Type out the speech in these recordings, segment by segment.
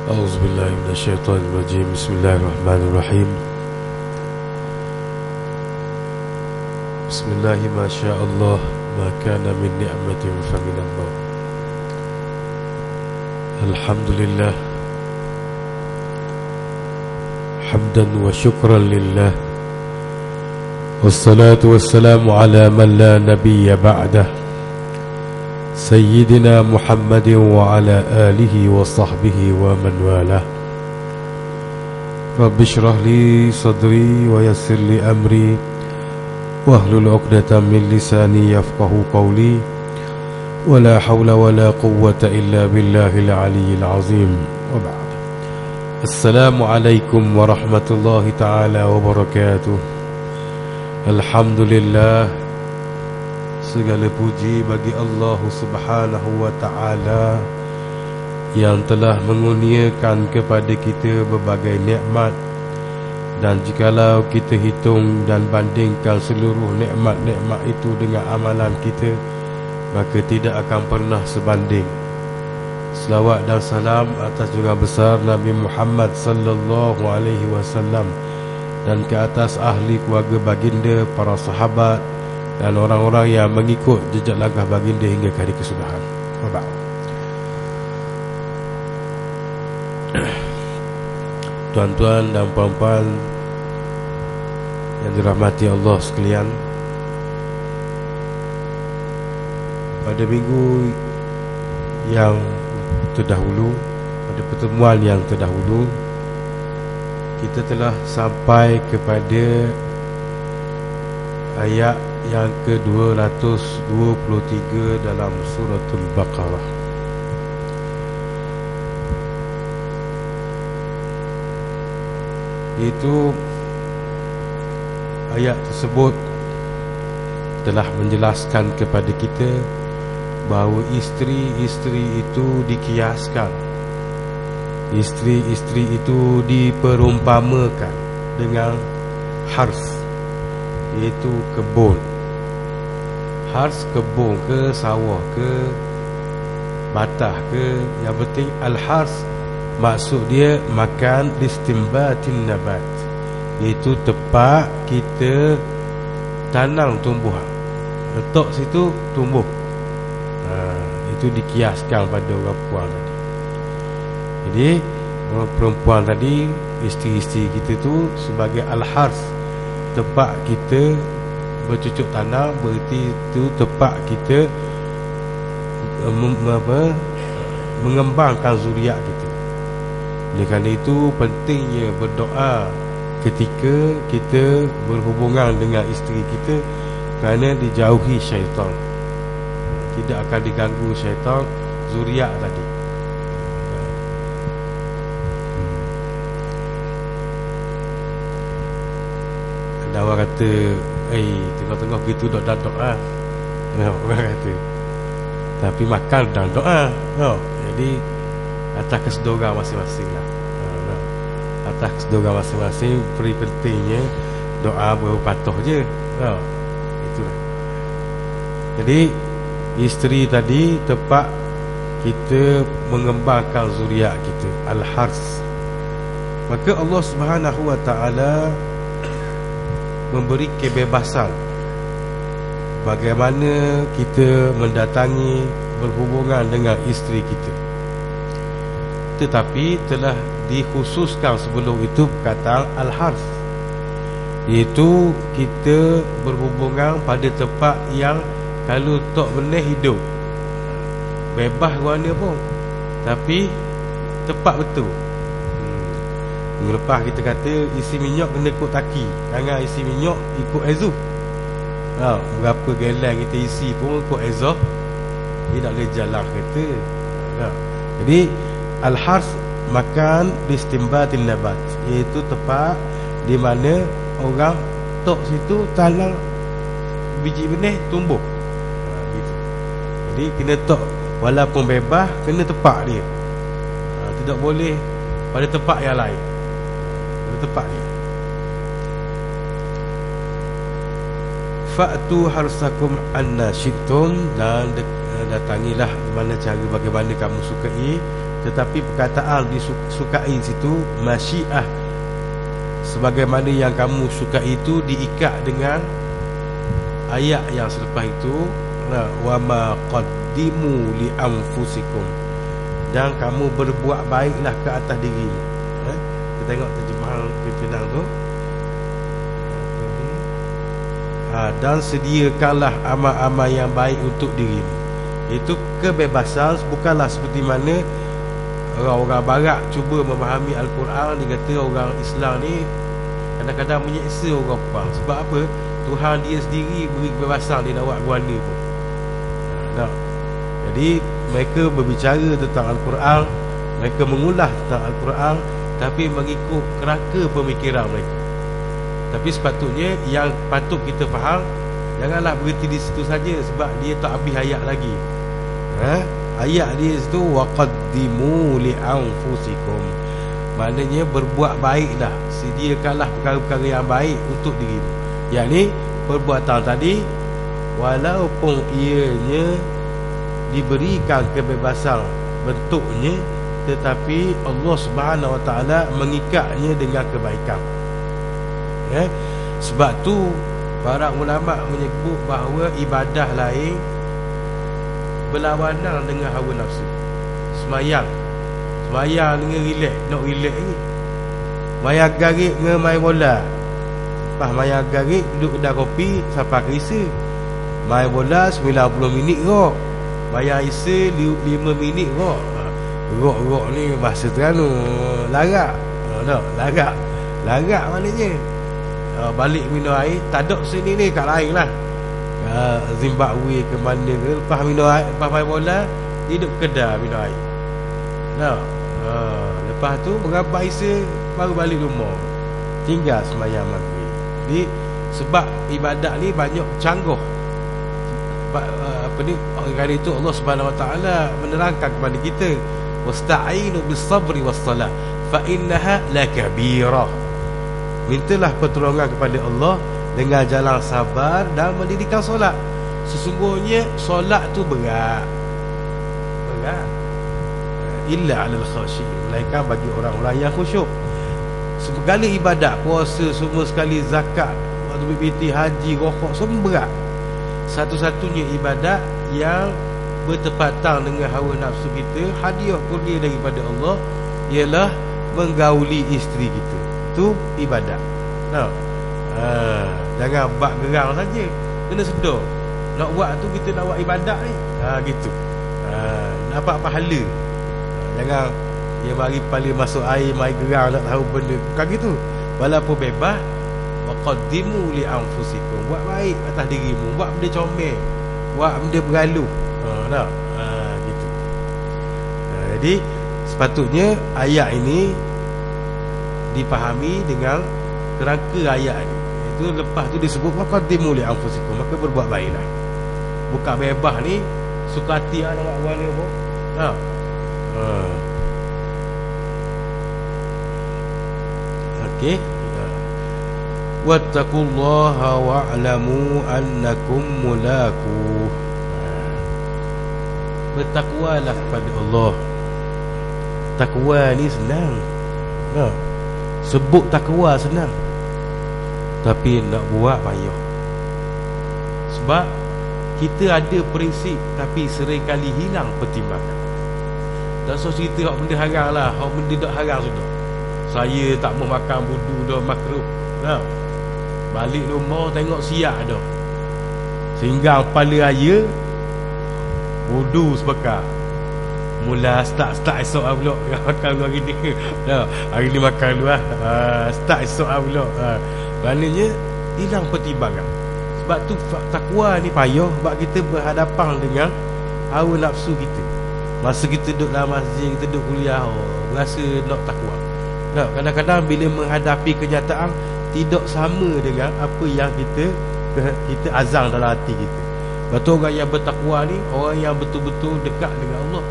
أعوذ بالله من الشيطان الرجيم. بسم الله الرحمن الرحيم. بسم الله ما شاء الله ما كان من نعمة فمن الله. الحمد لله حمدا وشكرا لله، والصلاة والسلام على من لا نبي بعده، سيدنا محمد وعلى آله وصحبه ومن والاه. رب اشرح لي صدري ويسر لي أمري واحلل عقدة من لساني يفقه قولي، ولا حول ولا قوة إلا بالله العلي العظيم. وبعد. السلام عليكم ورحمة الله تعالى وبركاته. Alhamdulillah, segala puji bagi Allah Subhanahu wa ta'ala yang telah mengurniakan kepada kita berbagai nikmat. Dan jikalau kita hitung dan bandingkan seluruh nikmat-nikmat itu dengan amalan kita, maka tidak akan pernah sebanding. Selawat dan salam atas junjungan besar Nabi Muhammad sallallahu alaihi wasallam dan ke atas ahli keluarga baginda, para sahabat dan orang-orang yang mengikut jejak langkah baginda hingga ke hari kesudahan. Tuan-tuan dan puan-puan yang dirahmati Allah sekalian, pada minggu yang terdahulu, pada pertemuan yang terdahulu, kita telah sampai kepada ayat yang ke-223 dalam suratul Baqarah. Itu ayat tersebut telah menjelaskan kepada kita bahawa isteri-isteri itu dikiaskan, isteri-isteri itu diperumpamakan dengan hars, iaitu kebun. Hars, kebun ke sawah ke batah ke, yang penting al-hars maksud dia makan listimbatin nabat, iaitu tempat kita tanam tumbuhan, letak situ tumbuh. Itu dikiaskan pada orang perempuan tadi. Jadi orang perempuan tadi, isteri-isteri kita tu sebagai al-hars, tempat kita bercucuk tanam, berarti itu tempat kita mengembangkan zuriat kita. Oleh kerana itu pentingnya berdoa ketika kita berhubungan dengan isteri kita, kerana dijauhi syaitan, tidak akan diganggu syaitan zuriat tadi. Ada orang kata, tengah-tengah gitu dok dan doa. Orang kata, tapi makan dan doa. Jadi atas kesedoran masing-masing lah. Atas kesedoran masing-masing, peri pentingnya doa berpatuh je. Itulah. Jadi isteri tadi tempat kita mengembangkan zuriat kita, al-hars. Maka Allah Subhanahu wa ta'ala memberi kebebasan bagaimana kita mendatangi, berhubungan dengan isteri kita. Tetapi telah dikhususkan sebelum itu perkataan al-hars, iaitu kita berhubungan pada tempat yang kalau tak benar hidup bebas mana pun, tapi tepat betul. Minggu lepas kita kata isi minyak kena ikut taki, jangan isi minyak ikut exhaust. Berapa gallon kita isi pun ikut exhaust, dia tak boleh jalan kereta. Jadi al-hars makan bistimbatin nabat, iaitu tempat di mana orang tok situ tanam biji benih tumbuh. Jadi kena tok, walaupun bebas kena tepak dia. Tidak boleh pada tempat yang lain, pada tempat dia. Fa'tu harsakum anna syi'tum, dan datangilah mana cara bagaimana kamu sukai tetapi perkataan disukai situ masyiah, sebagaimana yang kamu suka itu diikat dengan ayat yang selepas itu, wa ma qaddimu li anfusikum, dan kamu berbuat baiklah ke atas dirimu. Kita tengok terjemahan penang tu. Dan sediakanlah amal-amal yang baik untuk dirimu. Itu kebebasan, bukanlah seperti mana orang-orang barat cuba memahami Al-Quran. Dia kata orang Islam ni kadang-kadang menyeksa orang Pahang. Sebab apa? Tuhan dia sendiri beri kebebasan, dia nak buat guana pun. Jadi mereka berbicara tentang Al-Quran, mereka mengulas tentang Al-Quran, tapi mengikut kerangka pemikiran mereka. Tapi sepatutnya yang patut kita faham, janganlah berhenti di situ saja, sebab dia tak habis ayat lagi. Ayat dia situ waqaddimu li anfusikum, maknanya berbuat baiklah, sediakanlah perkara-perkara yang baik untuk dirimu. Yang ni perbuatan tadi, walaupun ianya diberikan kebebasan bentuknya, tetapi Allah Subhanahu Wa Taala mengikatnya dengan kebaikan. Sebab tu para ulama menyebut bahawa ibadah lain berlawanan dengan hawa nafsu. Semayang dengan relax, nak relax ni. Maya garik dengan main bola. Lepas maya garik duduk kedai kopi sampai kerisa. Main bola 90 minit rok. Maya isa 5 minit rok. Rok ni bahasa Terengganu larak. Larak maknanya balik minum air, tak duduk sini ni kat lain lah, Zimbabwe ke mana ke. Lepas minum air, lepas main bola, dia duduk kedai minum air. Lepas tu berapa isa baru balik rumah, tinggal sembahyang maghrib. Jadi sebab ibadat ni banyak cangguh. Apa ni, oleh itu Allah Subhanahu Wa Taala menerangkan kepada kita, wasta'inu bis sabri was salah fa innaha lakabirah. Mintalah pertolongan kepada Allah dengan jalan sabar dan mendirikan solat. Sesungguhnya solat tu berat. Illa 'alal khashi'in, melainkan bagi orang-orang yang khusyuk. Segala ibadat, puasa semua sekali, zakat, waktu BPT, haji, rokok, semua berat. Satu-satunya ibadat yang bertepatan dengan hawa nafsu kita, hadiah kurnia daripada Allah, ialah menggauli isteri kita. Itu ibadat. Jangan bak gerang saja, kena sedar nak buat tu, kita nak buat ibadat ni, gitu. Dapat pahala. Jangan dia mari paling masuk air, mari gerang nak tahu benda, bukan gitu. Walaupun bebas, waqaddimu li anfusikum, buat baik atas dirimu, buat benda comel, buat benda bergaluh. Gitu. Jadi sepatutnya ayat ini dipahami dengan kerangka ayat ni. Itu lepas tu disebut waqaddimu li anfusikum, maka berbuat baiklah. Bukan bebas ni suka hati nak buat mana pun. Okey. Wattaqullaha wa'lamu annakum mulaquh. Bertakwalah kepada Allah. Takwa ni senang. Sebut takwa senang, tapi nak buat payah. Sebab kita ada prinsip, tapi seringkali hilang pertimbangan. Dan so cerita hak benda haram lah, hak benda tak haram sudah. Saya tak mau makan budu dah, makruh. Balik rumah tengok siap dah, sehingga kepala raya budu sebekar. Mula start esok lah pula makan lu hari ni. Hari ni makan lu lah. Start esok lah pula. Maknanya hilang pertimbangan. Sebab tu takwa ni payah, sebab kita berhadapan dengan hawa nafsu kita. Masa kita duduk dalam masjid, kita duduk kuliah, rasa nak takwa. Kadang-kadang bila menghadapi kenyataan, tidak sama dengan apa yang kita azam dalam hati kita. Betul, orang yang bertakwa ni orang yang betul-betul dekat dengan Allah,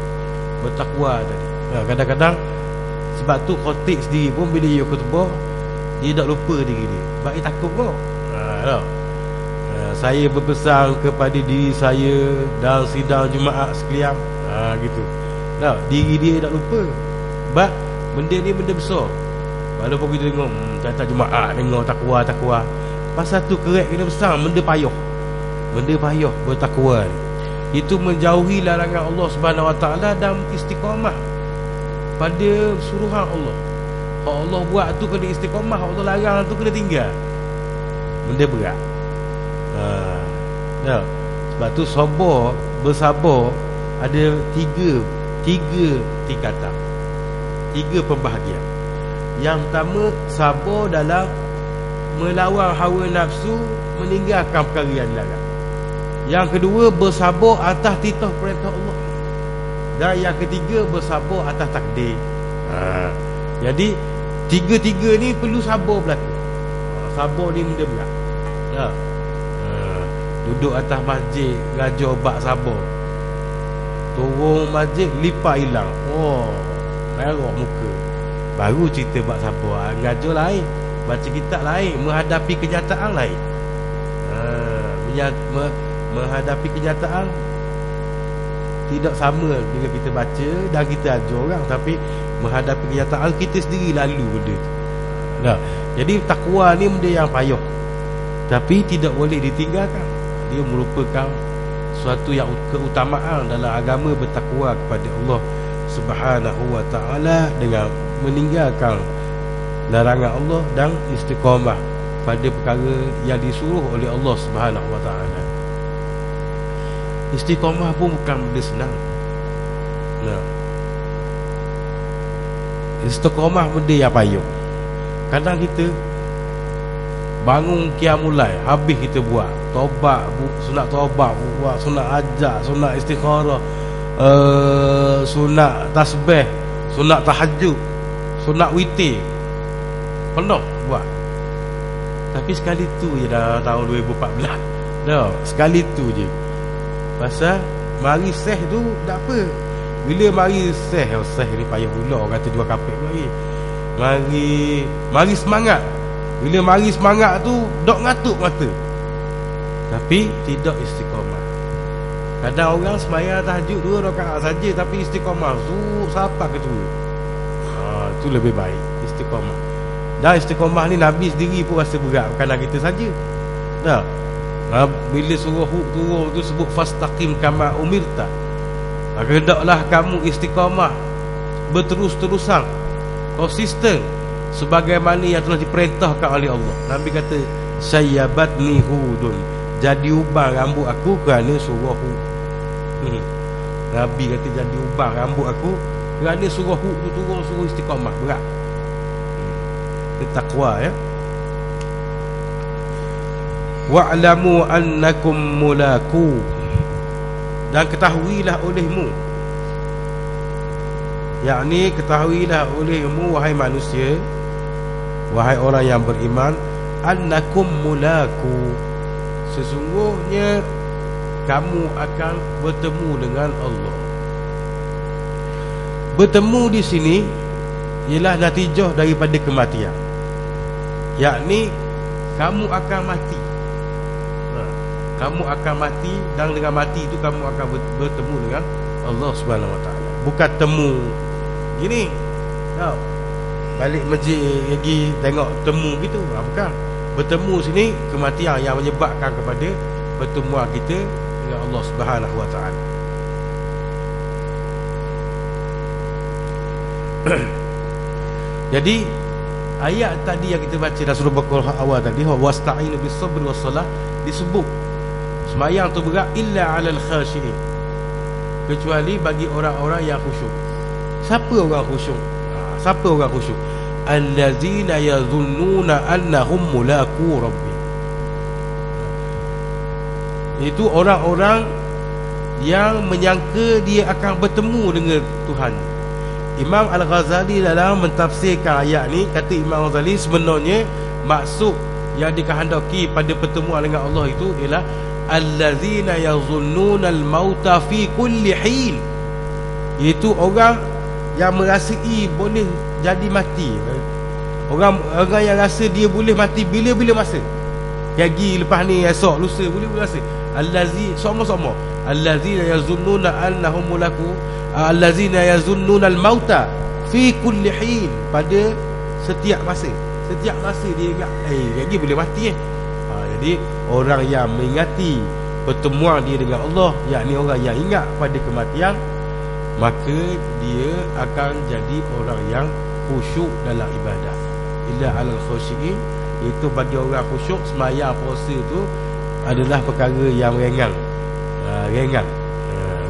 bertakwa tadi. Kadang-kadang sebab tu khatib sendiri pun bila dia khutbah, dia tak lupa diri dia, sebab dia takut kok. Saya berpesan kepada diri saya dan sidang Jumaat sekalian, gitu. Diri dia tak lupa. Sebab benda ni benda besar. Walaupun kita tengok tak jemaah tengok takwa. Pasal tu kerek kena besar. Benda payah bertakwa ni. Itu menjauhi larangan Allah Subhanahu Wa Taala dan istiqamah pada suruhan Allah. Kalau Allah buat tu kena istiqamah, Allah larang tu kena tinggal. Benda berat. Sebab tu bersabar ada tiga tingkatan, tiga pembahagian. Yang pertama, sabar dalam melawan hawa nafsu, meninggalkan perkara yang dilarang. Yang kedua, bersabar atas titah perintah Allah. Dan yang ketiga, bersabar atas takdir. Jadi tiga-tiga ni perlu sabar berlaku. Sabar ni benda berat. Duduk atas masjid ngajar bab sabar, turun masjid lipat hilang. Merah muka. Baru cerita bab sabar. Ngajar lain, baca kitab lain, menghadapi kenyataan lain. Menghadapi kenyataan tidak sama dengan kita baca dan kita ajar orang. Tapi menghadapi kenyataan, kita sendiri lalu benda tu. Jadi takwa ni benda yang payah, tapi tidak boleh ditinggalkan. Dia merupakan suatu yang keutamaan dalam agama, bertakwa kepada Allah Subhanahu Wa Taala dengan meninggalkan larangan Allah dan istiqamah pada perkara yang disuruh oleh Allah Subhanahu Wa Taala. Istiqamah pun bukan benda senang. Istiqamah benda yang payah. Kadang kita bangun qiyamul lail, habis kita buat taubat, sunat taubat, buat sunat hajat, sunat istikharah, sunat tasbih, sunat tahajud, sunat witir, penuh buat. Tapi sekali tu je dah tahun 2014. Sekali tu je. Pasal mari seh tu tak apa. Bila mari seh ni payah pula, kata dua kapek lagi. Mari semangat. Bila mari semangat tu dok ngatuk mata, tapi tidak istiqamah. Kadang orang sembahyang tahajud 2 rakaat saja, tapi istiqamah siapa ketua. Itu lebih baik istiqamah. Dan istiqamah ni Nabi sendiri pun rasa berat, bukan kita saja. Bila surah Hud turun tu sebut fastaqim kama umirta. Hendaklah kamu istiqamah, berterus-terusan, konsisten sebagaimana yang telah diperintahkan oleh Allah. Nabi kata sayyabatni hudun, jadi ubang rambut aku kerana surah Hud. Nabi kata jadi ubang rambut aku kerana surah Hud tu turun, suruh istiqamah. Berat. Itu takwa ya. Wa'lamu annakum mulaku, dan ketahuilah olehmu, yakni ketahuilah olehmu wahai manusia, wahai orang yang beriman, annakum mulaku, sesungguhnya kamu akan bertemu dengan Allah. Bertemu di sini ialah natijah daripada kematian, yakni kamu akan mati. Kamu akan mati, dan dengan mati itu kamu akan bertemu dengan Allah Subhanahu Wa Taala. Bukan temu gini, balik masjid lagi tengok temu gitu. Bukan. Bertemu sini kematian yang menyebabkan kepada pertemuan kita dengan Allah Subhanahu Wa Taala. Jadi ayat tadi yang kita baca dalam surah Baqarah awal tadi, wasta'inu bis-sabri was-salah, disebut sembahyang tu berat illa 'alal khashiin, kecuali bagi orang-orang yang khusyuk. Siapa orang khusyuk? Siapa orang khusyuk? Allazina yazunnuna annahum mulaku rabbi. Itu orang-orang yang menyangka dia akan bertemu dengan Tuhan. Imam Al-Ghazali dalam mentafsirkan ayat ni, kata Imam Al-Ghazali sebenarnya maksud yang dikehendaki pada pertemuan dengan Allah itu ialah allazina yazunnuna al-mauta fi kulli hin, iaitu orang yang merasai boleh jadi mati. Orang yang rasa dia boleh mati bila-bila masa, pagi lepas ni, esok, lusa, boleh rasa. allazi sama-sama allazina yazunnuna annahum mulaku allazina yazunnuna al-mauta fi kulli hin, pada setiap masa dia ingat lagi boleh mati jadi orang yang mengingati pertemuan dia dengan Allah, yakni orang yang ingat pada kematian, maka dia akan jadi orang yang khusyuk dalam ibadah. Illa alal khusyin, itu bagi orang khusyuk sembahyang puasa tu adalah perkara yang ringan,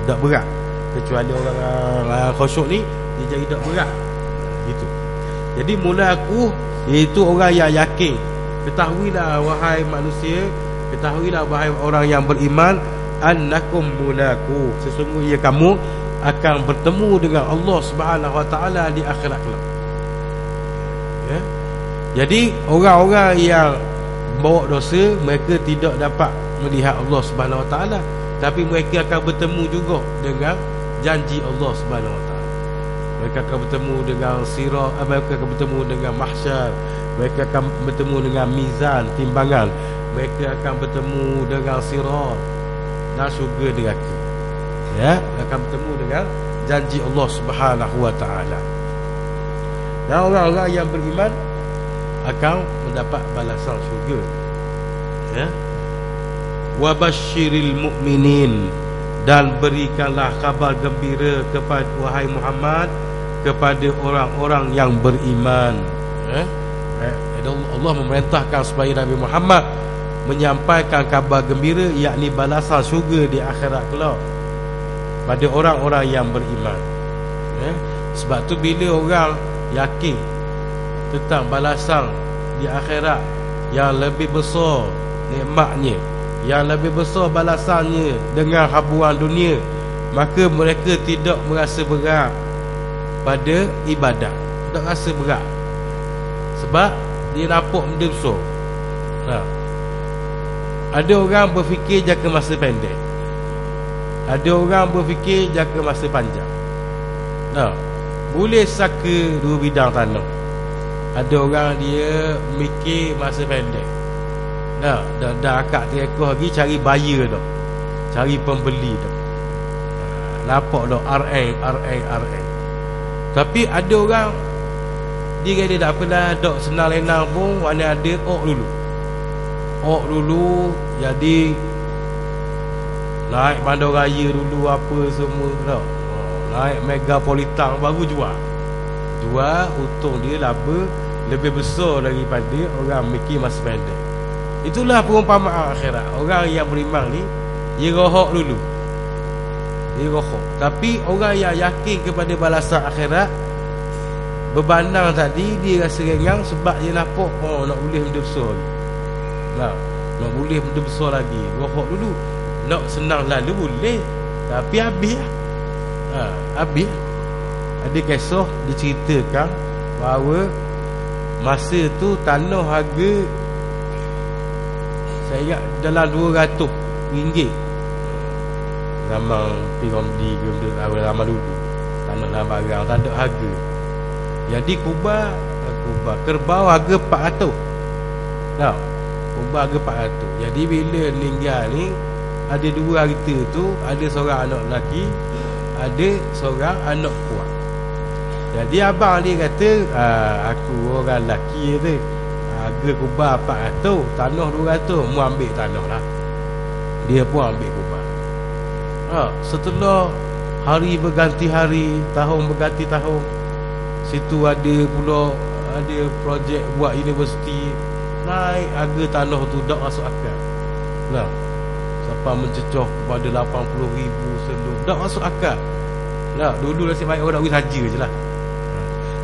tak berat. Kecuali orang khusyuk ni dia jadi tak berat gitu. Jadi mula aku iaitu orang yang yakin. Ketahuilah wahai manusia, ketahuilah wahai orang yang beriman, annakum mulaku, sesungguhnya kamu akan bertemu dengan Allah Subhanahu Wa Taala di akhirat kelak. Ya. Jadi orang-orang yang bawa dosa, mereka tidak dapat melihat Allah Subhanahu Wa Taala, tapi mereka akan bertemu juga dengan janji Allah Subhanahu Wa Taala. Mereka akan bertemu dengan sirat, mereka akan bertemu dengan mahsyar, mereka akan bertemu dengan mizan, timbangan, mereka akan bertemu dengan sirat dan syurga neraka. Ya, akan bertemu dengan janji Allah Subhanahu Wa Taala. Dan orang-orang yang beriman akan mendapat balasan syurga. Ya. Wa basyiril mu'minin, dan berikanlah kabar gembira kepada wahai Muhammad kepada orang-orang yang beriman. Ya. Allah memerintahkan supaya Nabi Muhammad menyampaikan kabar gembira, yakni balasan syurga di akhirat kelak pada orang-orang yang beriman. Ya. Sebab tu bila orang yakin tentang balasan di akhirat yang lebih besar nikmatnya, yang lebih besar balasannya dengan habuan dunia, maka mereka tidak merasa berat pada ibadah, tak rasa berat, sebab dia nampak benda besar. Ada orang berfikir jangka masa pendek, ada orang berfikir jangka masa panjang. Boleh saka dua bidang tanah. Ada orang dia mikir masa pendek, dah akak terekoh lagi cari buyer dah, cari pembeli dah. Nampak dah RN. Tapi ada orang dia tak apalah, dok senang lenang pun, mana ada ok dulu jadi naik bandar raya dulu apa semua dah. Naik megapolitan baru jual untung dia laba lebih besar daripada orang mikir masa pendek. Itulah perumpamaan akhirat. Orang yang beriman ni dia rohok dulu, tapi orang yang yakin kepada balasan akhirat, berbandang tadi dia rasa ringan sebab dia nampak nak boleh benda besar lagi. Nak boleh benda besar lagi, rohok dulu. Nak senang lalu boleh, tapi habis habis. Ada kisah diceritakan bahawa masa tu tanah harga, saya ingat dalam RM200 zaman P.Ramli ke benda lama dulu. Tanah dalam barang tak ada harga. Jadi kubah kerbau harga 400. Kubah harga 400. Jadi bila meninggal ni, ada dua harta tu, ada seorang anak lelaki, ada seorang anak perempuan. Jadi abang dia kata, aku orang lelaki tu, harga kubah 400, tanah 200, mu ambil tanah lah. Dia pun ambil kubah. Setelah hari berganti hari, tahun berganti tahun, situ ada pula ada projek buat universiti, naik harga tanah tu tak masuk akal. Sampai mencecah kepada 80,000 selur, tak masuk akal. Dulu nasib baik orang saja je lah.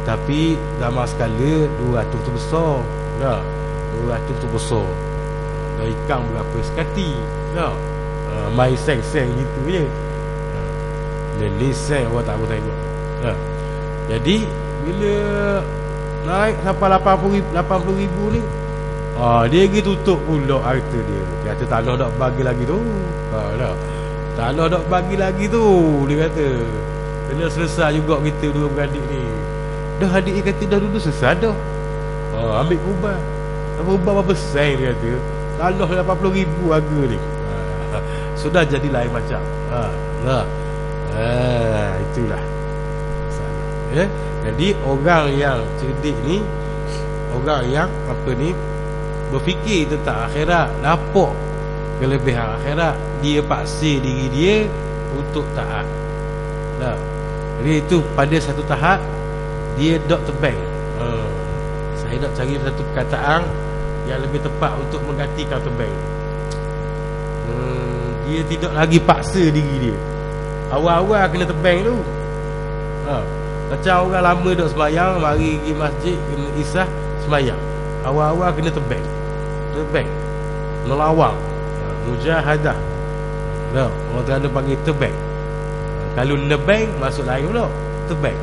Tapi zaman skala 200 tu besar. 200 tu besar. Dah ikan berapa sekati. Main seng-seng gitu je. Lelih seng orang tak boleh tengok. Jadi bila naik sampai 80,000 ni, dia pergi tutup pula harta dia. Dia kata tanah tak bagi lagi tu. Tanah tak bagi lagi tu, dia kata. Kena selesai juga kita dua beradik ni. Dah adik dia kata dah dulu selesai dah. Ambil kubah. Kubah berapa sen dia kata. Tanah 80,000 harga ni. sudah jadi lain macam. Itulah. Ya. Jadi orang yang cerdik ni, orang yang berfikir tentang akhirat, nampak kelebihan akhirat, dia paksa diri dia untuk taat. Jadi itu pada satu tahap dia dok tebang. Saya nak cari satu perkataan yang lebih tepat untuk menggantikan tebang. Dia tidak lagi paksa diri dia. Awal-awal kena tebang tu. Macam orang lama dok sembahyang, mari pergi masjid, kena isah sembahyang. Awal-awal kena tebang. Melawang. Mujahadah. Orang Terengganu panggil tebang. Kalau nebang masuk lain pula. Tebang.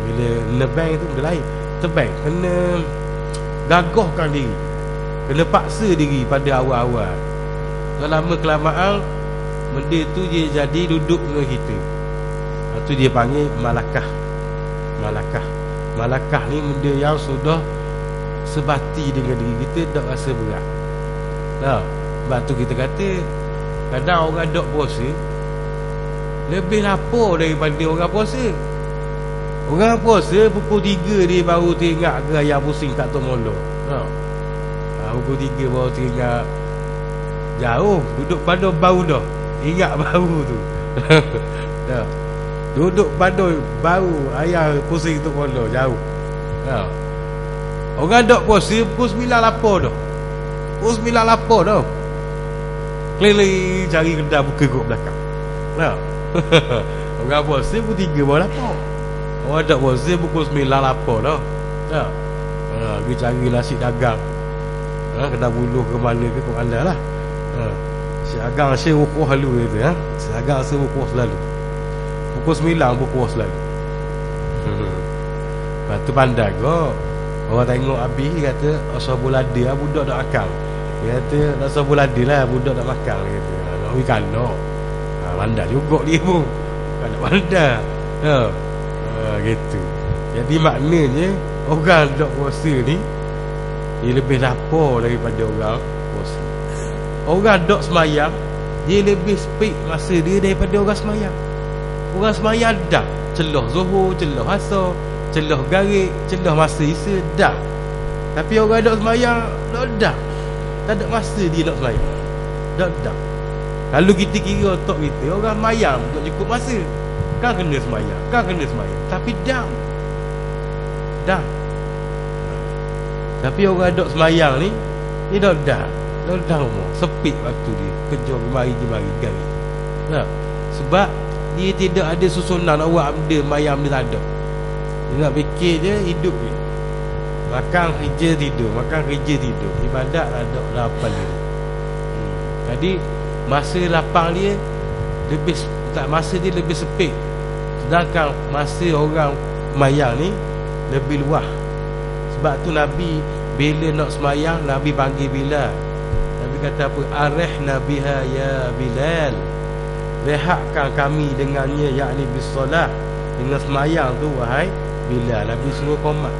Bila nebang tu benda lain. Tebang kena gagahkan diri, kena paksa diri pada awal-awal. Lama kelamaan benda tu dia jadi duduk dengan kita. Itu dia panggil malakah. Malakah ni benda yang sudah sebati dengan diri kita, tak rasa berat. Sebab tu kita kata kadang orang dok puasa lebih lapar daripada orang puasa. Orang puasa pukul 3 dia baru teringat gaya pusing kat Tok Molo. Pukul 3 baru teringat. Jauh duduk pada bau dah. Ingat bau tu. Duduk pada bau ayah pusing Tok Molo jauh. Orang dok puasa pukul 9 lapar dah. Pukul 9 lapar dah. Keliling cari kedai buka kat belakang. Orang puasa pukul 3 baru lapar. Orang tak puasa pukul 9 lapar dah. Pergi cari nasi dagang. Kena buluh ke mana ke mana lah. Si dagang si rukuh selalu itu. Si dagang si rukuh selalu. Pukul 9 rukuh selalu. Lepas tu pandai kau. Orang tengok habis kata ashabul ladi lah, budak tak makan. Dia kata ashabul ladi lah, budak tak makan. Dia kata nak pergi kanak. Pandai juga dia pun. Bukan nak pandai. Gitu. Jadi maknanya orang dok puasa ni dia lebih lapar daripada orang puasa. Orang dok semayang dia lebih speed masa dia daripada orang semayang. Orang semayang dah celah zuhur, celah asar, celah garik, celah masa isya dah. Tapi orang dok semayang dah. Tak ada masa dia nak semayang. Dah. Kalau kita kira otak kita, orang semayang tak cukup masa. Kan kena semayang. Tapi dah. Tapi orang dok semayang ni, dia dah umur. Sepit waktu dia. Kerja mari garis. Sebab dia tidak ada susunan awak benda mayam dia tak ada. Dia nak fikir je hidup dia. Makan kerja tidur. Ibadat ada lapang dia. Jadi masa lapang dia masa dia lebih sepit. Sedangkan masa orang mayang ni lebih luas. Sebab tu Nabi bila nak semayang, Nabi panggil Bilal. Nabi kata apa? Arihna biha ya Bilal. Rehatkan kami dengannya, yakni bisolah, dengan semayang tu wahai Bilal. Nabi suruh qomat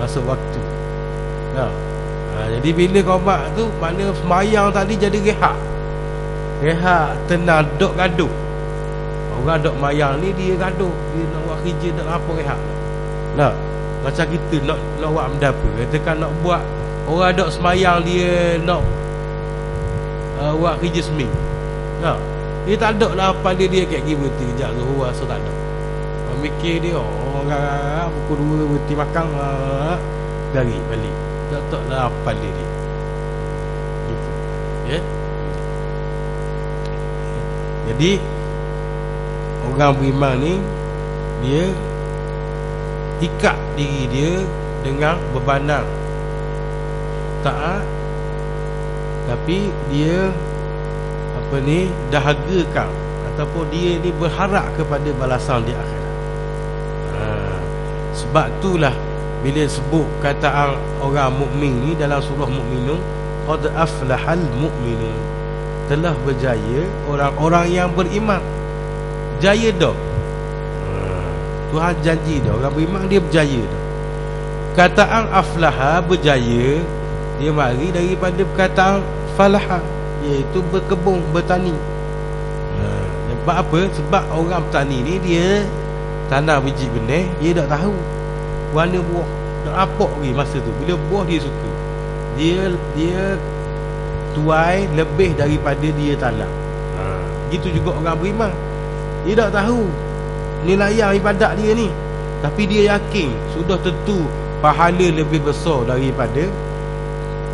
masuk waktu. Jadi bila qomat tu makna semayang tadi jadi rehat. Tenang, dok gaduh. Orang dok mayang ni dia gaduh, dia nak buat kerja nak apa rehat. Macam kita nak buat benda apa, katakan nak buat, orang dok semayang dia nak buat kerja seming. Dia tak ada lah apa dia kayak gini berhenti kejap zuhur asal tak ada. Mikir dia orang pukul 2 berhenti makan garik balik. Tak lah apa dia gitu. Ya. Jadi orang beriman ni dia ikat diri dia dengan bebanan taat, tapi dia dahagakan ataupun dia ni berharap kepada balasan di akhirat. Sebab itulah bila sebut kataan orang mukmin ni dalam surah Mukminun, qad aflahal mu'minun, telah berjaya orang-orang yang beriman. Jaya dah. Tuhan janji dah orang beriman dia berjaya dah. Kataan aflaha berjaya dia mari daripada perkataan falaha, iaitu berkebun, bertani. Sebab apa? Sebab orang bertani ni dia tanam biji benih, dia tak tahu warna buah nak apa lagi masa tu. Bila buah dia suka, dia tuai lebih daripada dia tanam. Gitu juga orang beriman, dia tak tahu nilai ibadat dia ni, tapi dia yakin sudah tentu pahala lebih besar daripada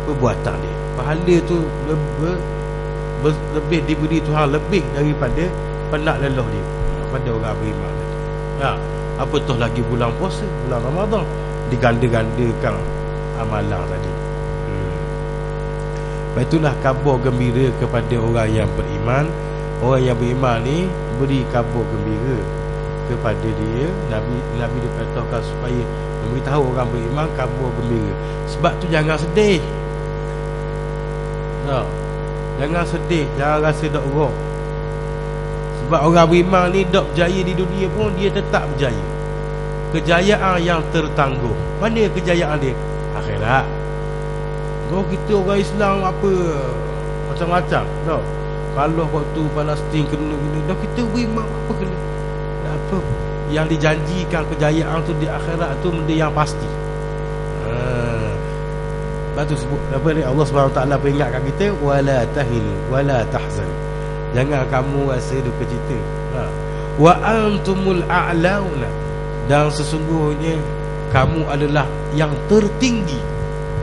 perbuatan dia. Pahala tu lebih diberi Tuhan, lebih daripada penat lelah dia pada orang beriman tadi. Apatah lagi bulan puasa, bulan Ramadan, diganda-gandakan amalan tadi. Itulah khabar gembira kepada orang yang beriman. Orang yang beriman ni beri khabar gembira kepada dia. Nabi dikatakan supaya memberitahu orang beriman khabar gembira. Sebab tu jangan sedih. Jangan sedih, jangan rasa dak roh. Sebab orang beriman ni dak berjaya di dunia pun dia tetap berjaya. Kejayaan yang tertangguh. Mana kejayaan dia? Akhirat. Kalau kita orang Islam apa macam-macam, tak? Kalau waktu Palestin kena dah kita beriman apa kena? Apa yang dijanjikan kejayaan tu di akhirat tu benda yang pasti. Lepas tu sebut apa ni, Allah SWT peringatkan kita, wala tahinu wala tahzan, jangan kamu rasa duka cita. Wa antumul a'launa, dan sesungguhnya kamu adalah yang tertinggi.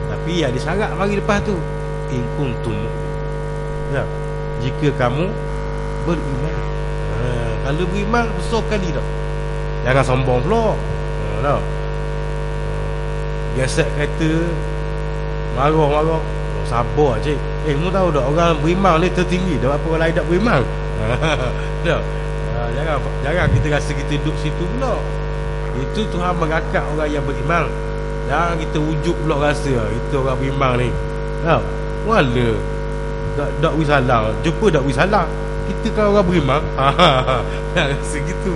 Tapi ada syarat mari lepas tu, in kuntum mu'min, jika kamu beriman. Kalau beriman besar kali dah. Jangan sombong pula. Gesek kereta, marah-marah, sabar cik. Mu tahu tak orang beriman ni tertinggi dah, apa orang lain tak beriman. Jangan kita rasa kita duduk situ pula. Itu Tuhan mengangkat orang yang beriman. Jangan kita wujud pula rasa kita orang beriman ni. Wala dak wisalah, jumpa dak wisalah. Kita kan orang beriman. Rasa gitu.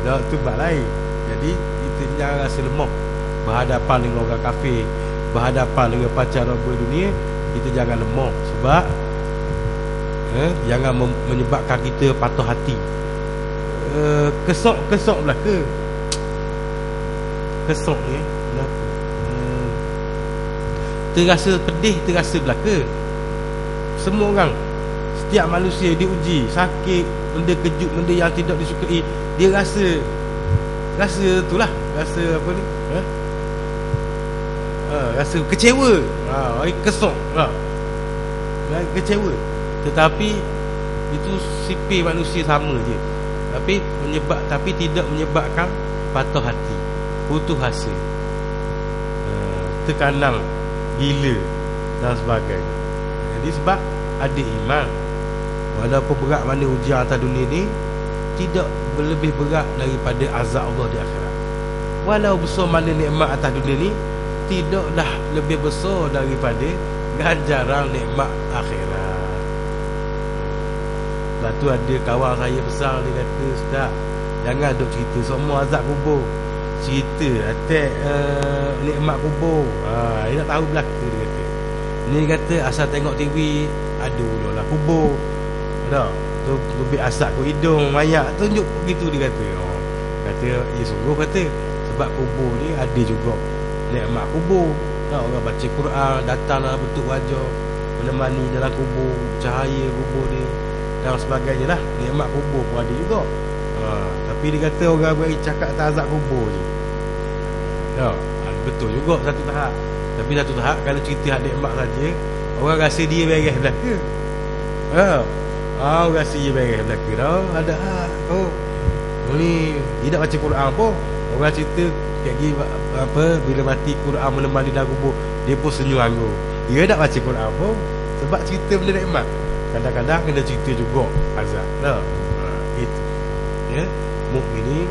Dak tu bab lain. Jadi kita jangan rasa lemah berhadapan dengan orang kafir, berhadapan dengan pancaran dunia. Kita jangan lemah. Sebab jangan menyebabkan kita patah hati. Kesok belaka. Kesok ni kenapa? Terasa pedih, terasa belaka. Semua orang, setiap manusia diuji, sakit, benda kejut, benda yang tidak disukai, dia rasa itulah, rasa apa ni? Rasa kecewa. Kesok. Kecewa. Tetapi itu sifat manusia sama je. Tapi tidak menyebabkan patah hati, putus asa, tekanan, gila dan sebagainya. Jadi sebab ada iman, walaupun berat mana ujian atas dunia ni, tidak lebih berat daripada azab Allah di akhirat. Walau besar mana nikmat atas dunia ni, tidaklah lebih besar daripada ganjaran nikmat akhirat. Lepas tu ada kawan saya pesan, dia kata, Ustaz, jangan duk cerita semua azab kubur, cerita atas nikmat kubur. Dia tak tahu belaka, dia kata. Ni kata asal tengok TV ada pula lah kubur. Tak, tu lebih asap ke hidung mayat tunjuk begitu, dia kata. Kata sungguh, kata sebab kubur ni ada juga nikmat kubur. Orang baca Quran, datanglah bentuk wajah menemani dalam kubur, cahaya kubur ni dan sebagainya lah. Nikmat kubur pun ada juga. Tapi dia kata orang beri cakap tak azab kubur je. Betul juga satu tahap. Tapi satu tahap kalau cerita hak nikmat saja, orang rasa dia beres belaka. Orang rasa dia beres belaka dah. Ada ni dia tak baca Quran pun, orang cerita kayak apa, bila mati Quran menemani dalam kubur, dia pun senyum anggur. Dia tak baca Quran pun, sebab cerita benda nikmat. Kadang-kadang kena cerita juga azab. Itu mukmin ni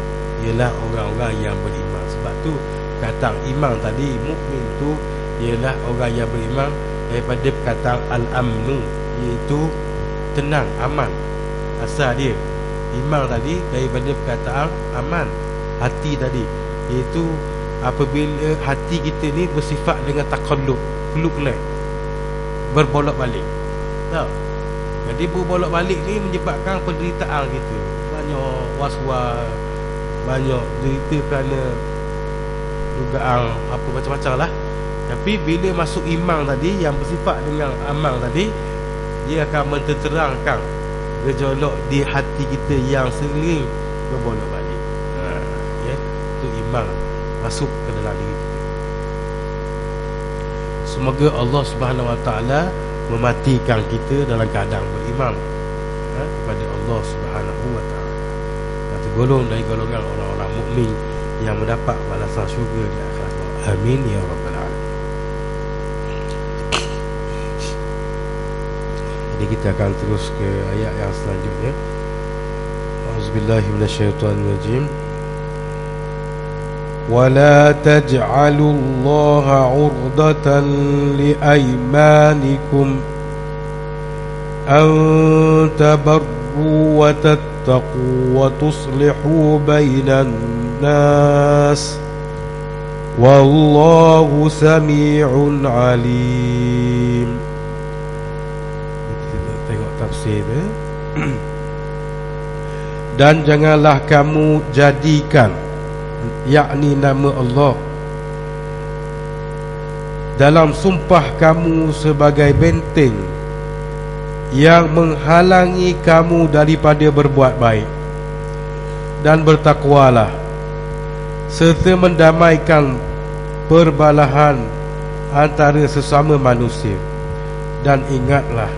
ialah orang-orang yang beriman. Sebab tu kata iman tadi, mukmin tu ialah orang yang beriman daripada perkataan al-amnu, iaitu tenang, aman. Asal dia iman tadi daripada perkataan aman, hati tadi, iaitu apabila hati kita ni bersifat dengan takallub, keluk-kelek, berbolak-balik. Tahu? Jadi berbolak-balik ni menyebabkan penderitaan kita. Banyak was-was, banyak derita kerana dugaan apa macam-macam lah. Tapi bila masuk iman tadi, yang bersifat dengan amal tadi, dia akan menterangkan gejolak di hati kita yang sering berbolak-balik. Ya, itu iman masuk ke dalam diri kita. Semoga Allah Subhanahu Wa Taala mematikan kita dalam keadaan beriman kepada Allah Subhanahu Wa Taala, dan tergolong dari golongan orang-orang mukmin yang mendapat balasan syurga di akhirat. Amin ya rabbal alamin. Jadi kita akan terus ke ayat yang selanjutnya. Auzubillahi minasyaitonirrajim. ولا تجعلوا الله عرضة لأيمانكم أن تبروا وتتقوا وتصلحوا بين الناس والله سميع عليم. Kita tengok tafsir Dan janganlah kamu jadikan, yakni nama Allah, dalam sumpah kamu sebagai benteng yang menghalangi kamu daripada berbuat baik, dan bertakwalah serta mendamaikan perbalahan antara sesama manusia. Dan ingatlah,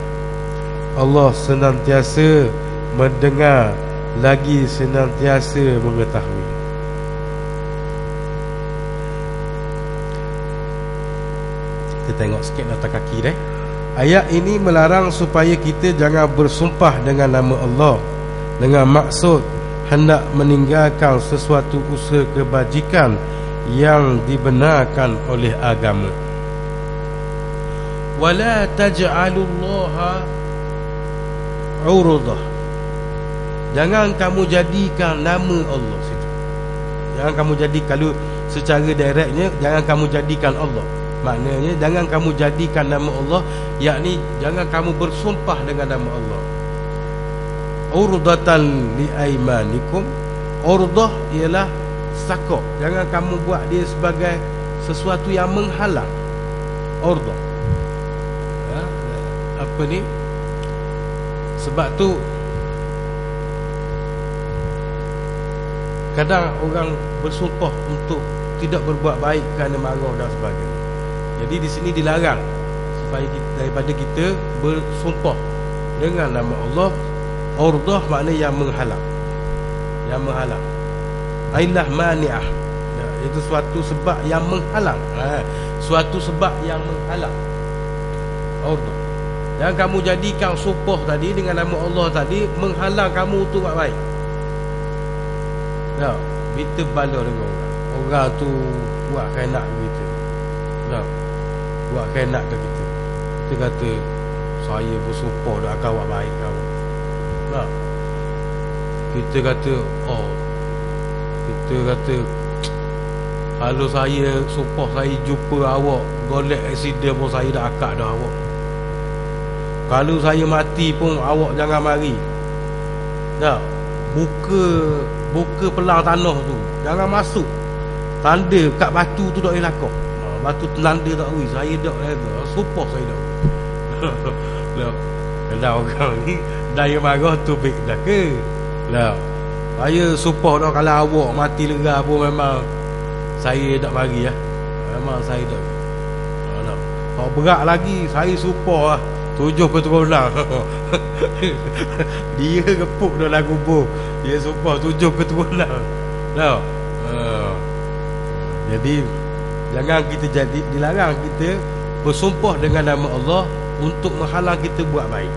Allah senantiasa mendengar lagi senantiasa mengetahui. Kita tengok sikit nota kaki deh. Ayat ini melarang supaya kita jangan bersumpah dengan nama Allah dengan maksud hendak meninggalkan sesuatu usaha kebajikan yang dibenarkan oleh agama. Wala taj'alullaha urdah. Jangan kamu jadikan nama Allah situ. Jangan kamu jadi, kalau secara direktnya, jangan kamu jadikan Allah. Maknanya jangan kamu jadikan nama Allah, yakni jangan kamu bersumpah dengan nama Allah. Urdatan li aimanikum. Urdah ialah sakok. Jangan kamu buat dia sebagai sesuatu yang menghalang. Urdah. Apa ni? Sebab tu kadang orang bersumpah untuk tidak berbuat baik kerana marah dan sebagainya. Jadi di sini dilarang supaya kita, daripada kita bersumpah dengan nama Allah. Urdah makna yang menghalang. Yang menghalang. Ailah mani'ah. Itu suatu sebab yang menghalang. Suatu sebab yang menghalang. Urdah. Jangan kamu jadikan sumpah tadi dengan nama Allah tadi menghalang kamu untuk buat baik. Tak, kita bala dengan orang. Orang tu buat kainak kita. Tak, buat kainak ke kita. Kita kata saya bersumpah dah akan buat baik kamu. Tak. Kita kata kita kata kalau saya sumpah saya jumpa awak golek aksiden pun saya dah akad dah awak. Kalau saya mati pun awak jangan mari. Tak. Buka pelang tanah tu, jangan masuk. Tanda kat batu tu tak boleh lakon. Batu tanda tak boleh. Saya tak boleh. Sumpah saya tak boleh. Kalau orang ni daya marah tu baik dah ke? Lah, saya sumpah dah kalau awak mati lega pun memang saya tak mari lah. Memang saya tak. Kalau berat lagi saya sumpah lah 7 keturunan. Dia kepuk dalam kubur. Dia sumpah 7 keturunan. Tahu? Jadi jangan kita jadi, dilarang kita bersumpah dengan nama Allah untuk menghalang kita buat baik.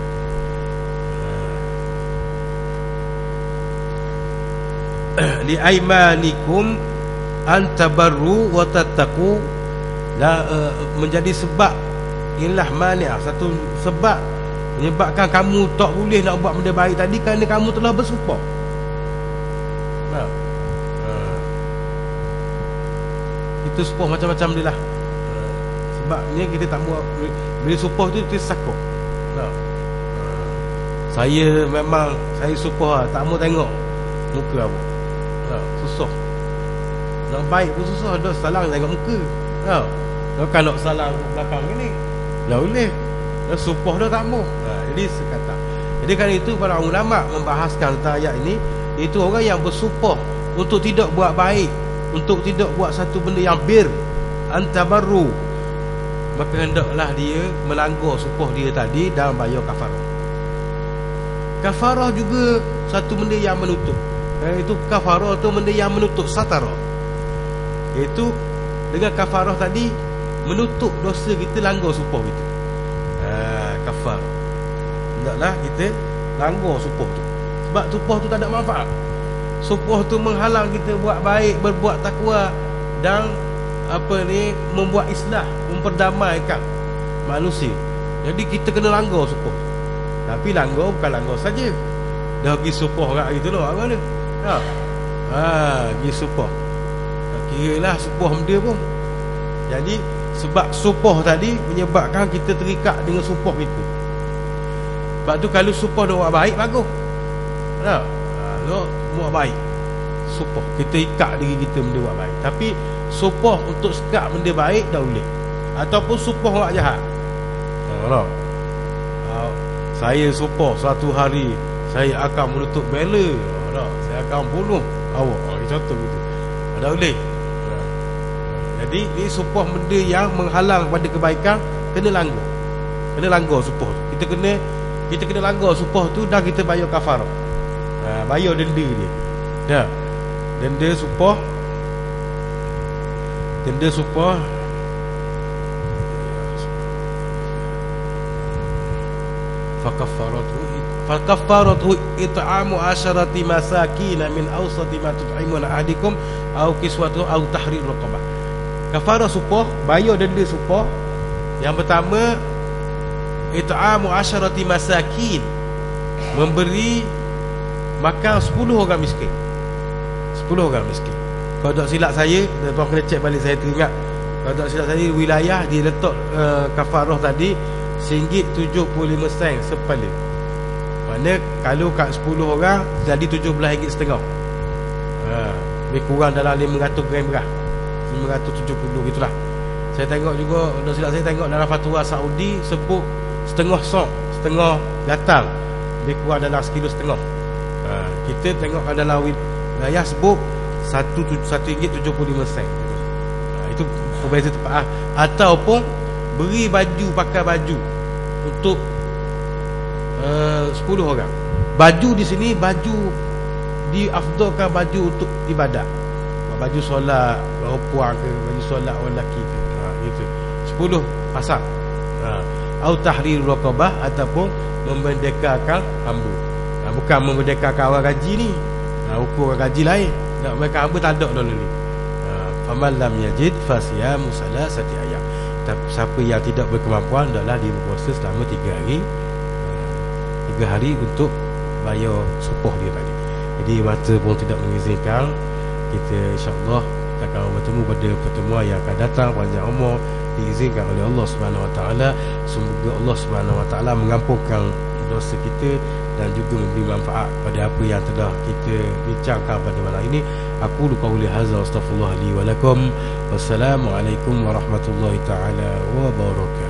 Li aimanikum an tabarru wa tattaqu. Menjadi sebab inilah mani'ah, satu sebab menyebabkan kamu tak boleh nak buat benda baik tadi kerana kamu telah bersumpah. Itu sumpah macam-macam dia lah. sebab ni kita tak mau bila supoh tu kita sakok. Nah. Saya memang saya supoh lah, tak mau tengok muka apa. Nah, susah. Nak baik pun susah, dah salang tengok muka. Nah. Kalau salang belakang ni, dah boleh. Dah supoh dah tak mau. Nah, jadi sekata. Jadi kan itu para ulama membahaskan tentang ayat ini, itu orang yang bersupoh untuk tidak buat baik, untuk tidak buat satu benda yang bir, antabarru, maka hendaklah dia melanggar supoh dia tadi dan bayar kafarah. Kafarah juga satu benda yang menutup. Itu kafarah tu benda yang menutup satara. Itu dengan kafarah tadi menutup dosa kita langgar supoh kita. Kafarah. Hendaklah kita langgar supoh tu. Sebab supoh tu tak ada manfaat. Supoh tu menghalang kita buat baik, berbuat takwa dan membuat islah, memperdamaikan manusia. Jadi kita kena langgar supoh. Tapi langgar bukan langgar saja. Dah pergi supoh kat gitu loh, apa ni? Pergi supoh. Tak kira lah supoh benda pun. Jadi sebab supoh tadi menyebabkan kita terikat dengan supoh kita. Sebab tu kalau supoh dah buat baik, bagus. Buat baik supoh, kita ikat diri kita benda buat baik. Tapi supoh untuk sekat benda baik dah boleh. Ataupun supoh buat jahat. Saya supoh suatu hari saya akan menutup bela, saya akan bunuh awak, contoh gitu. Dah boleh. Jadi ni supoh benda yang menghalang pada kebaikan, kena langgar. Kena langgar supoh tu. Kita kena langgar supoh tu dan kita bayar kafarah. Bayar denda dia. Ya. Denda supoh. Denda supoh. Fakaffaratu it'amu asharati masakin min awsati ma tut'imuna ahadikum aw kiswatu aw tahrir raqabah. Kafarah supoh, bayar denda supoh. Yang pertama, it'amu asharati masakin, memberi makan 10 orang miskin. 10 orang miskin. Kalau tak silap saya, tuan kena cek balik, saya teringat. Kalau tak silap saya, wilayah dia letak kafarah tadi RM1.75 sepala. Maknanya kalau kat 10 orang jadi RM17.50. Lebih kurang dalam 500 gram beras, 570 gitulah. Saya tengok juga, tak silap saya tengok dalam fatwa Saudi sebut setengah sok, setengah gatal, lebih kurang dalam 1,5 kilo. Kita tengok dalam wilayah sebut RM1.75. Itu perbeza tepat. Ataupun beri baju, pakai baju untuk 10 orang. Baju di sini, baju diafdalkan baju untuk ibadat. Baju solat perempuan ke, baju solat orang lelaki ke, gitu. 10 pasang. Au tahrir raqabah, ataupun memerdekakan hamba. Bukan memerdekakan orang gaji ni. Hukum orang gaji lain. Nak mereka hamba tak ada dah ni. Faman lam yajid fasiyamu salasati ayyam. Siapa yang tidak berkemampuan, adalah dia berpuasa selama 3 hari. 3 hari untuk bayar supoh dia tadi. Jadi masa pun tidak mengizinkan. Kita insya-Allah akan bertemu pada pertemuan yang akan datang, panjang umur, diizinkan oleh Allah Subhanahu Wa Taala. Semoga Allah Subhanahu Wa Taala mengampunkan dosa kita dan juga memberi manfaat pada apa yang telah kita bincangkan pada malam ini. Aku qauli hadza astaghfirullah li wa lakum. Wassalamualaikum warahmatullahi taala wabarakatuh.